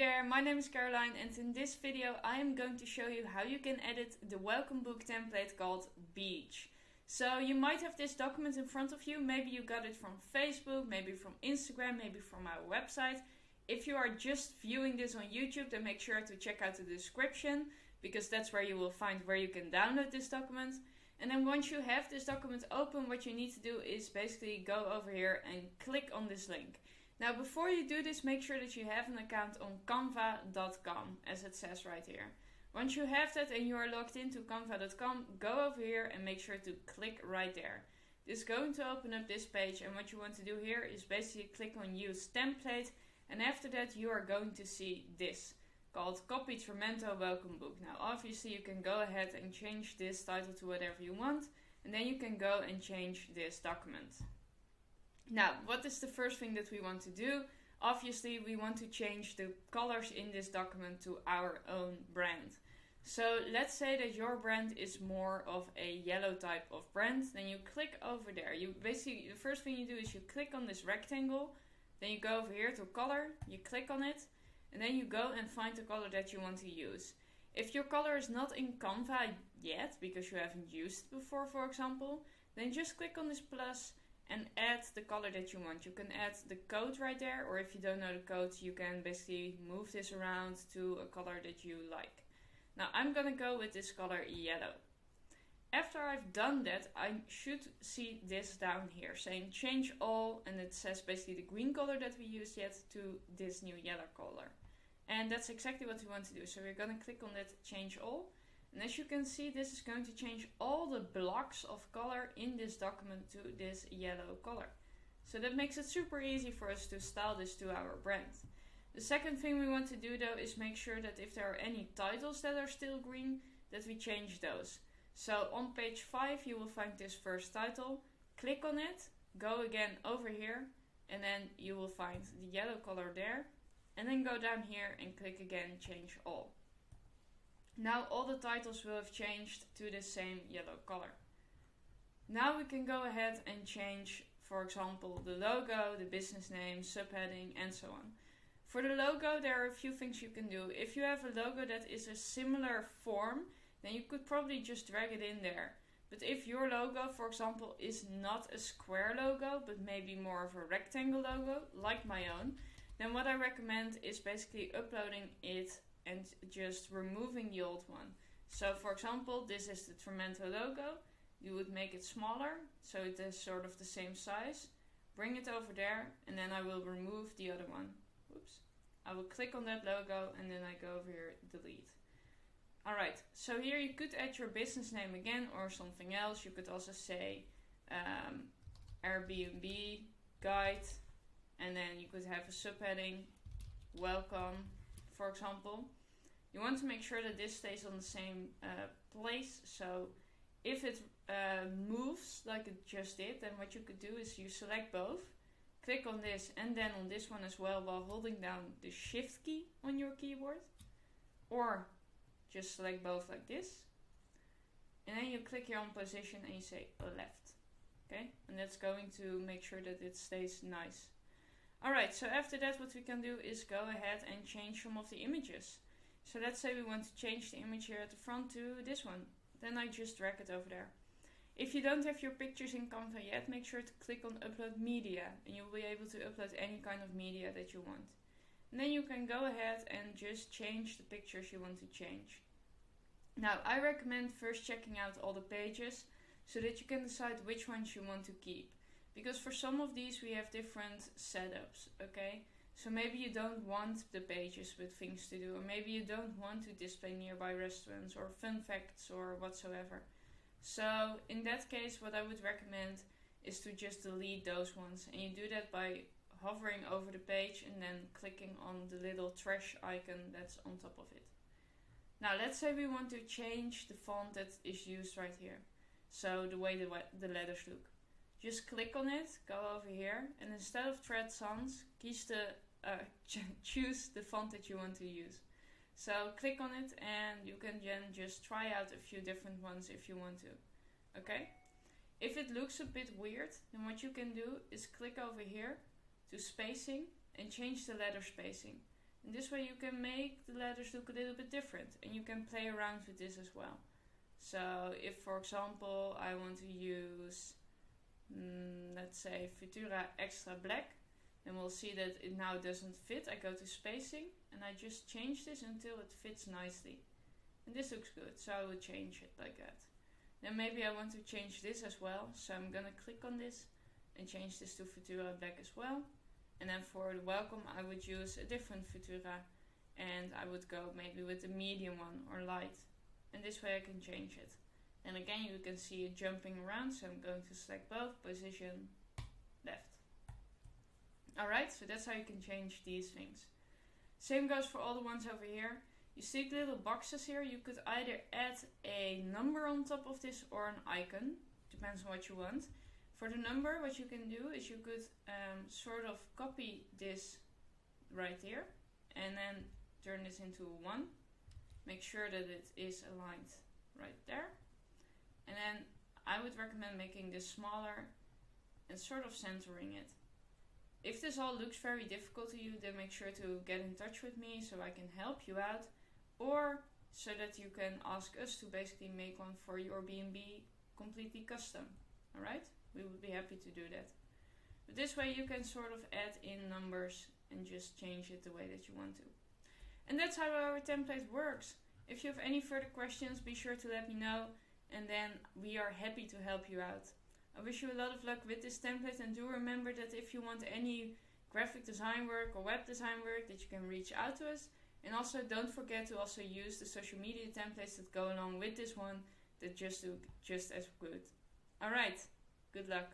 there, my name is Caroline and in this video I am going to show you how you can edit the welcome book template called Beach. So you might have this document in front of you, maybe you got it from Facebook, maybe from Instagram, maybe from our website. If you are just viewing this on YouTube, then make sure to check out the description because that's where you will find where you can download this document. And then once you have this document open, what you need to do is basically go over here and click on this link. Now before you do this, make sure that you have an account on canva.com, as it says right here. Once you have that and you are logged into canva.com, go over here and make sure to click right there. This is going to open up this page, and what you want to do here is basically click on use template, and after that you are going to see this called Copy Tremento Welcome Book. Now obviously you can go ahead and change this title to whatever you want, and then you can go and change this document. Now, what is the first thing that we want to do? Obviously, we want to change the colors in this document to our own brand. So let's say that your brand is more of a yellow type of brand. Then you click over there. You basically, the first thing you do is you click on this rectangle. Then you go over here to color. You click on it. And then you go and find the color that you want to use. If your color is not in Canva yet, because you haven't used it before, for example, then just click on this plus and add the color that you want. You can add the code right there, or if you don't know the code, you can basically move this around to a color that you like. Now I'm gonna go with this color yellow. After I've done that, I should see this down here saying change all, and it says basically the green color that we used yet to this new yellow color. And that's exactly what we want to do. So we're gonna click on that change all. And as you can see, this is going to change all the blocks of color in this document to this yellow color. So that makes it super easy for us to style this to our brand. The second thing we want to do though is make sure that if there are any titles that are still green, that we change those. So on page 5 you will find this first title, click on it, go again over here, and then you will find the yellow color there, and then go down here and click again change all. Now all the titles will have changed to the same yellow color. Now we can go ahead and change, for example, the logo, the business name, subheading, and so on. For the logo, there are a few things you can do. If you have a logo that is a similar form, then you could probably just drag it in there. But if your logo, for example, is not a square logo, but maybe more of a rectangle logo, like my own, then what I recommend is basically uploading it and just removing the old one. So for example, this is the Tremento logo. You would make it smaller, so it is sort of the same size. Bring it over there, and then I will remove the other one. Oops. I will click on that logo, and then I go over here, delete. Alright, so here you could add your business name again, or something else. You could also say Airbnb guide, and then you could have a subheading, welcome, for example. You want to make sure that this stays on the same place, so if it moves like it just did, then what you could do is you select both, click on this and then on this one as well while holding down the shift key on your keyboard, or just select both like this, and then you click here on position and you say left, okay, and that's going to make sure that it stays nice. Alright, so after that what we can do is go ahead and change some of the images. So let's say we want to change the image here at the front to this one. Then I just drag it over there. If you don't have your pictures in Canva yet, make sure to click on upload media, and you'll be able to upload any kind of media that you want. And then you can go ahead and just change the pictures you want to change. Now I recommend first checking out all the pages so that you can decide which ones you want to keep. Because for some of these we have different setups, okay? So maybe you don't want the pages with things to do, or maybe you don't want to display nearby restaurants or fun facts or whatsoever. So in that case, what I would recommend is to just delete those ones. And you do that by hovering over the page and then clicking on the little trash icon that's on top of it. Now let's say we want to change the font that is used right here. So the way the letters look. Just click on it, go over here, and instead of Thread Sans, choose the font that you want to use. So click on it, and you can then just try out a few different ones if you want to. Okay? If it looks a bit weird, then what you can do is click over here to spacing and change the letter spacing. And this way you can make the letters look a little bit different, and you can play around with this as well. So if, for example, I want to use, let's say, Futura Extra Black, then we'll see that it now doesn't fit. I go to spacing, and I just change this until it fits nicely. And this looks good, so I would change it like that. Then maybe I want to change this as well, so I'm gonna click on this and change this to Futura Black as well. And then for the welcome, I would use a different Futura, and I would go maybe with the medium one or light. And this way I can change it. And again, you can see it jumping around, so I'm going to select both, position, left. Alright, so that's how you can change these things. Same goes for all the ones over here. You see little boxes here. You could either add a number on top of this or an icon. Depends on what you want. For the number, what you can do is you could sort of copy this right here and then turn this into a 1. Make sure that it is aligned right there. And then I would recommend making this smaller and sort of centering it. If this all looks very difficult to you, then make sure to get in touch with me so I can help you out, or so that you can ask us to basically make one for your B&B completely custom. Alright? We would be happy to do that. But this way you can sort of add in numbers and just change it the way that you want to. And that's how our template works. If you have any further questions, be sure to let me know, and then we are happy to help you out. I wish you a lot of luck with this template, and do remember that if you want any graphic design work or web design work, that you can reach out to us. And also don't forget to also use the social media templates that go along with this one that just do just as good. Alright, good luck.